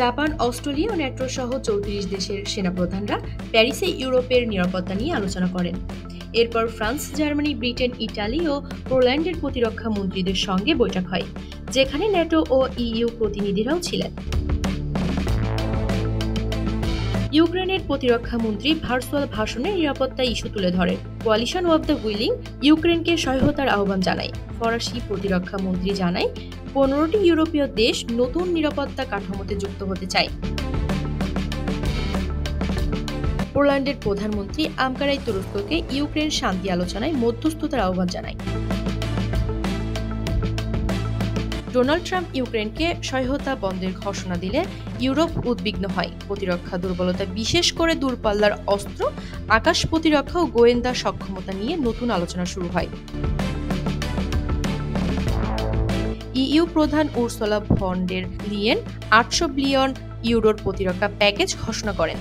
Japan, Australia ও NATO সহ ৩৪ দেশের সেনাপ্রধানরা প্যারিসে ইউরোপের নিরাপত্তা নিয়ে আলোচনা করেন। এরপর ফ্রান্স, জার্মানি, ব্রিটেন, ইটালি ও পোল্যান্ডের প্রতিরক্ষা মন্ত্রীদের সঙ্গে বৈঠক হয়, যেখানে ন্যাটো ও ইইউ প্রতিনিধিরাও ছিলেন। ইউক্রেনের প্রতিরক্ষা মন্ত্রী ভার্চুয়াল ভাষণে নিরাপত্তা ইস্যু তুলে ধরেন। কোয়ালিশন অব দ্য উইলিং ইউক্রেনকে সহায়তার আহ্বান জানায়। ফরাসি প্রতিরক্ষা মন্ত্রী জানায় ১৫টি ইউরোপীয় দেশ নতুন নিরাপত্তা কাঠামোতে যুক্ত হতে চায়। পোল্যান্ডের প্রধানমন্ত্রী আঙ্কারায় তুরস্ককে ইউক্রেন শান্তি আলোচনায় মধ্যস্থতার আহ্বান জানায়। ডোনাল্ড ট্রাম্প ইউক্রেনকে সহায়তা বন্ধের ঘোষণা দিলে ইউরোপ উদ্বিগ্ন হয়। প্রতিরক্ষা দুর্বলতা, বিশেষ করে দূরপাল্লার অস্ত্র, আকাশ প্রতিরক্ষা ও গোয়েন্দা সক্ষমতা নিয়ে নতুন আলোচনা শুরু হয়। ইইউ প্রধান Ursula von der Leyen ৮০০ billion ইউরোর প্রতিরক্ষা প্যাকেজ ঘোষণা করেন।